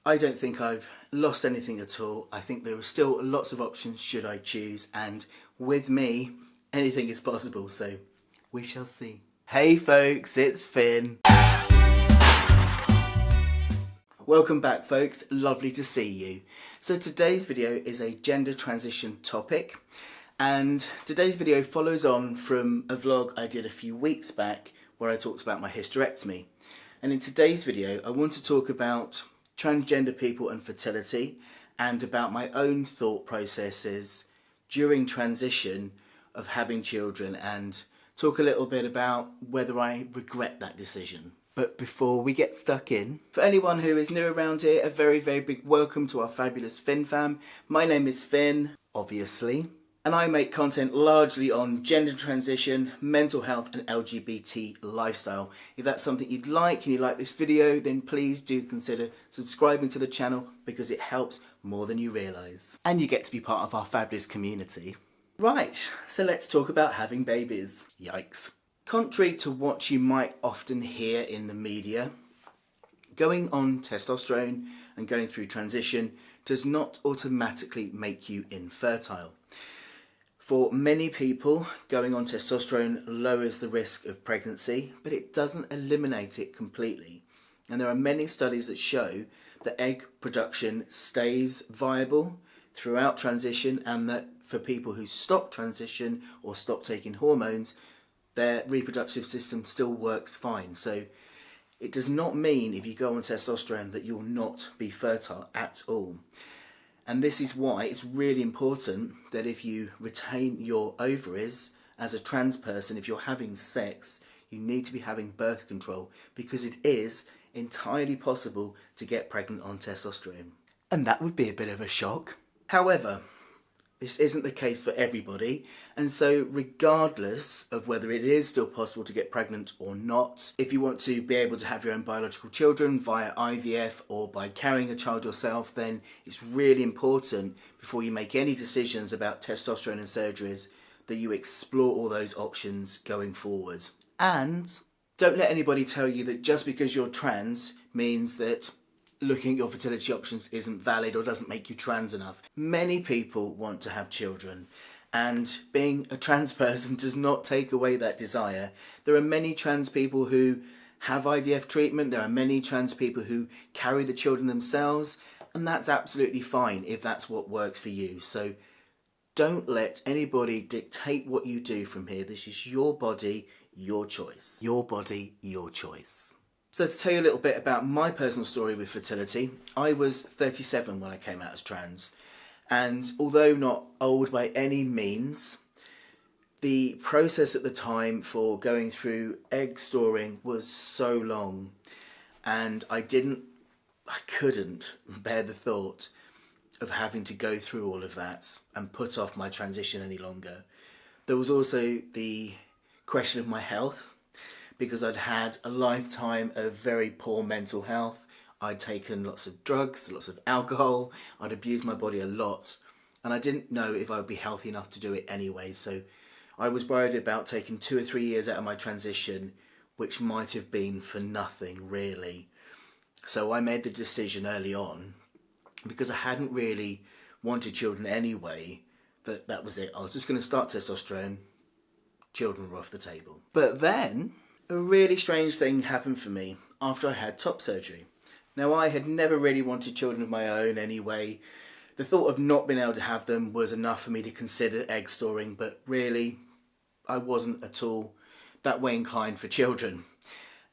I don't think I've lost anything at all. I think there are still lots of options should I choose, and with me, anything is possible, so we shall see. Hey folks, it's Finn. Welcome back folks, lovely to see you. So today's video is a gender transition topic, and today's video follows on from a vlog I did a few weeks back where I talked about my hysterectomy. And in today's video I want to talk about transgender people and fertility, and about my own thought processes during transition of having children, and talk a little bit about whether I regret that decision. But before we get stuck in, for anyone who is new around here, a very big welcome to our fabulous Finn fam. My name is Finn, obviously, and I make content largely on gender transition, mental health and LGBT lifestyle. If that's something you'd like and you like this video, then please do consider subscribing to the channel because it helps more than you realise. And you get to be part of our fabulous community. Right, so let's talk about having babies. Yikes. Contrary to what you might often hear in the media, going on testosterone and going through transition does not automatically make you infertile. For many people, going on testosterone lowers the risk of pregnancy, but it doesn't eliminate it completely. And there are many studies that show that egg production stays viable throughout transition, and that for people who stop transition or stop taking hormones, their reproductive system still works fine. So it does not mean if you go on testosterone that you'll not be fertile at all. And this is why it's really important that if you retain your ovaries as a trans person, if you're having sex, you need to be having birth control, because it is entirely possible to get pregnant on testosterone. And that would be a bit of a shock. However, this isn't the case for everybody, and so regardless of whether it is still possible to get pregnant or not, if you want to be able to have your own biological children via IVF or by carrying a child yourself, then it's really important before you make any decisions about testosterone and surgeries that you explore all those options going forward. And don't let anybody tell you that just because you're trans means that looking at your fertility options isn't valid or doesn't make you trans enough. Many people want to have children, and being a trans person does not take away that desire. There are many trans people who have IVF treatment, there are many trans people who carry the children themselves, and that's absolutely fine if that's what works for you. So don't let anybody dictate what you do from here. This is your body, your choice. Your body, your choice. So to tell you a little bit about my personal story with fertility, I was 37 when I came out as trans, and although not old by any means, the process at the time for going through egg storing was so long, and I couldn't bear the thought of having to go through all of that and put off my transition any longer. There was also the question of my health, because I'd had a lifetime of very poor mental health. I'd taken lots of drugs, lots of alcohol, I'd abused my body a lot, and I didn't know if I would be healthy enough to do it anyway, so I was worried about taking 2 or 3 years out of my transition, which might have been for nothing really. So I made the decision early on, because I hadn't really wanted children anyway, that was it. I was just going to start testosterone, children were off the table. But then a really strange thing happened for me after I had top surgery. Now, I had never really wanted children of my own anyway. The thought of not being able to have them was enough for me to consider egg storing, but really I wasn't at all that way inclined for children.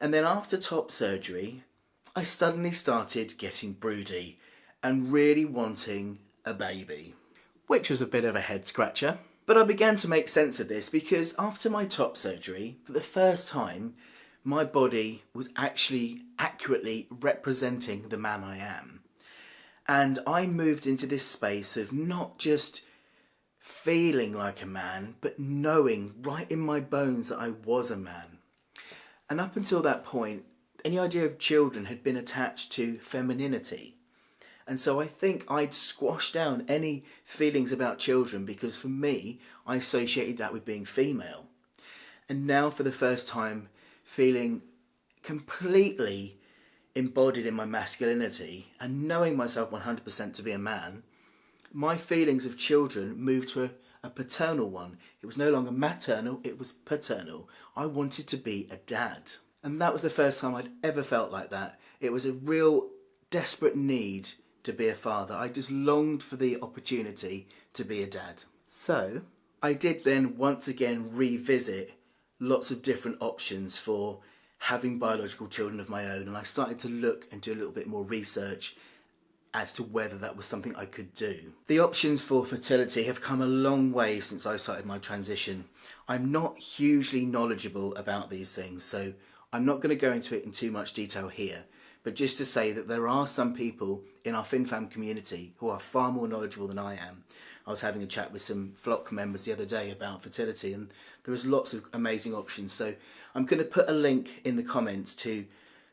And then after top surgery, I suddenly started getting broody and really wanting a baby, which was a bit of a head scratcher. But I began to make sense of this, because after my top surgery, for the first time, my body was actually accurately representing the man I am. And I moved into this space of not just feeling like a man, but knowing right in my bones that I was a man. And up until that point, any idea of children had been attached to femininity. And so I think I'd squashed down any feelings about children, because for me, I associated that with being female. And now for the first time, feeling completely embodied in my masculinity and knowing myself 100% to be a man, my feelings of children moved to a paternal one. It was no longer maternal, it was paternal. I wanted to be a dad. And that was the first time I'd ever felt like that. It was a real desperate need to be a father. I just longed for the opportunity to be a dad. So I did then once again revisit lots of different options for having biological children of my own, and I started to look and do a little bit more research as to whether that was something I could do. The options for fertility have come a long way since I started my transition. I'm not hugely knowledgeable about these things, so I'm not going to go into it in too much detail here, but just to say that there are some people in our FinFam community who are far more knowledgeable than I am. I was having a chat with some flock members the other day about fertility, and there was lots of amazing options. So I'm going to put a link in the comments to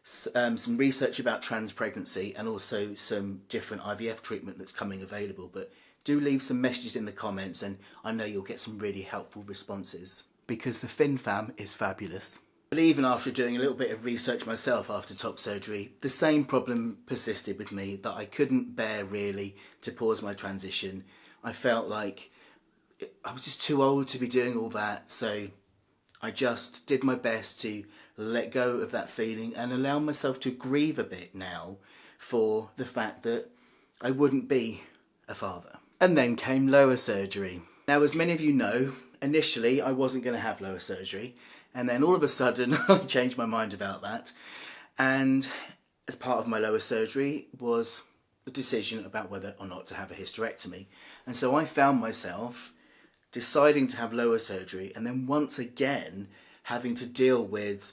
some research about trans pregnancy and also some different IVF treatment that's coming available. But do leave some messages in the comments, and I know you'll get some really helpful responses, because the FinFam is fabulous. But even after doing a little bit of research myself after top surgery, the same problem persisted with me that I couldn't bear really to pause my transition. I felt like I was just too old to be doing all that, so I just did my best to let go of that feeling and allow myself to grieve a bit now for the fact that I wouldn't be a father. And then came lower surgery. Now, as many of you know, initially I wasn't going to have lower surgery, and then all of a sudden I changed my mind about that, and as part of my lower surgery was the decision about whether or not to have a hysterectomy. And so I found myself deciding to have lower surgery, and then once again having to deal with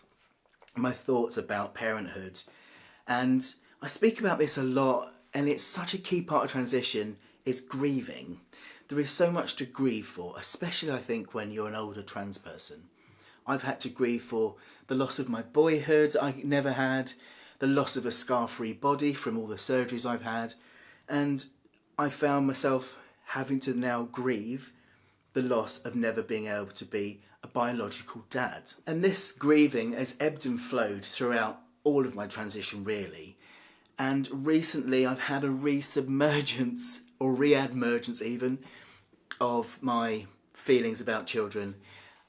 my thoughts about parenthood. And I speak about this a lot, and it's such a key part of transition, is grieving. There is so much to grieve for, especially I think when you're an older trans person. I've had to grieve for the loss of my boyhood I never had, the loss of a scar-free body from all the surgeries I've had, and I found myself having to now grieve the loss of never being able to be a biological dad. And this grieving has ebbed and flowed throughout all of my transition really, and recently I've had a resubmergence, or readmergence even, of my feelings about children,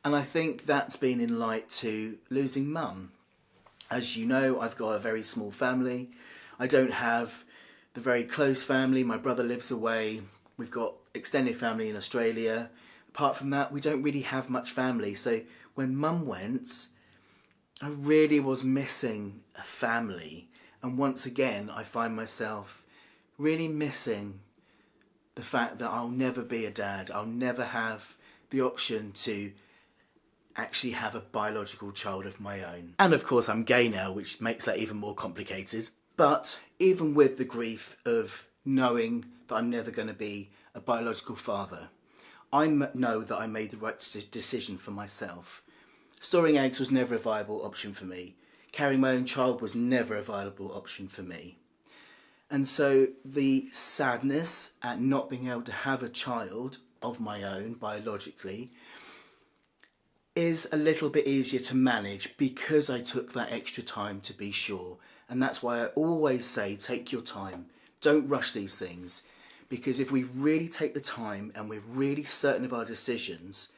and I think that's been in light to losing mum. As you know, I've got a very small family. I don't have the very close family. My brother lives away. We've got extended family in Australia. Apart from that, we don't really have much family. So when mum went, I really was missing a family. And once again, I find myself really missing the fact that I'll never be a dad. I'll never have the option to actually have a biological child of my own. And of course I'm gay now, which makes that even more complicated. But even with the grief of knowing that I'm never going to be a biological father, I know that I made the right decision for myself. Storing eggs was never a viable option for me. Carrying my own child was never a viable option for me. And so the sadness at not being able to have a child of my own biologically is a little bit easier to manage because I took that extra time to be sure. And that's why I always say take your time. Don't rush these things, because if we really take the time and we're really certain of our decisions,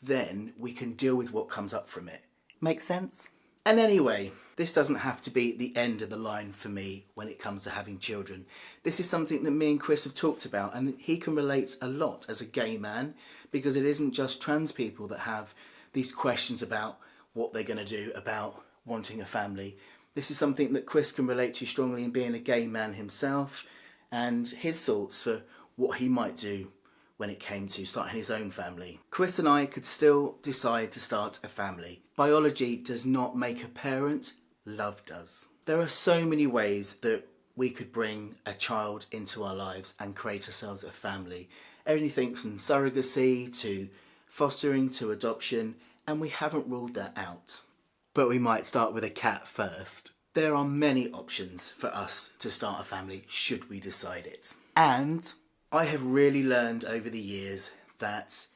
then we can deal with what comes up from it. Make sense? And anyway, this doesn't have to be the end of the line for me when it comes to having children. This is something that me and Chris have talked about, and he can relate a lot as a gay man, because it isn't just trans people that have these questions about what they're going to do about wanting a family. This is something that Chris can relate to strongly in being a gay man himself, and his thoughts for what he might do when it came to starting his own family. Chris and I could still decide to start a family. Biology does not make a parent, love does. There are so many ways that we could bring a child into our lives and create ourselves a family. Everything from surrogacy to fostering to adoption, and we haven't ruled that out. But we might start with a cat first. There are many options for us to start a family should we decide it. And I have really learned over the years that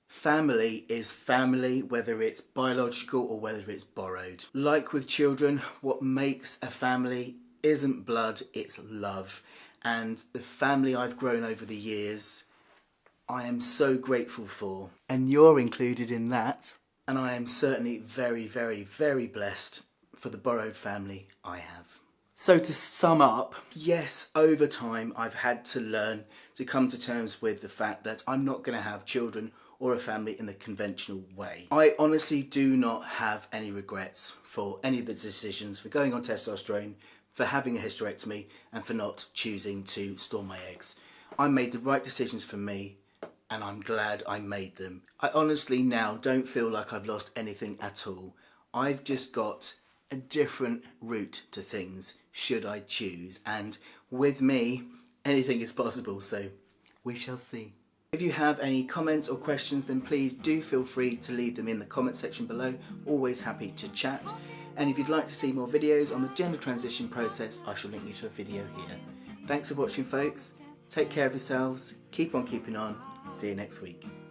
Family is family, whether it's biological or whether it's borrowed. Like with children, what makes a family isn't blood, it's love. And the family I've grown over the years, I am so grateful for. And you're included in that. And I am certainly very, very, very blessed for the borrowed family I have. So to sum up, yes, over time I've had to learn to come to terms with the fact that I'm not going to have children or a family in the conventional way. I honestly do not have any regrets for any of the decisions, for going on testosterone, for having a hysterectomy, and for not choosing to store my eggs. I made the right decisions for me, and I'm glad I made them. I honestly now don't feel like I've lost anything at all. I've just got a different route to things, should I choose, and with me, anything is possible, so we shall see. If you have any comments or questions, then please do feel free to leave them in the comment section below. Always happy to chat. And if you'd like to see more videos on the gender transition process, I shall link you to a video here. Thanks for watching, folks. Take care of yourselves. Keep on keeping on. See you next week.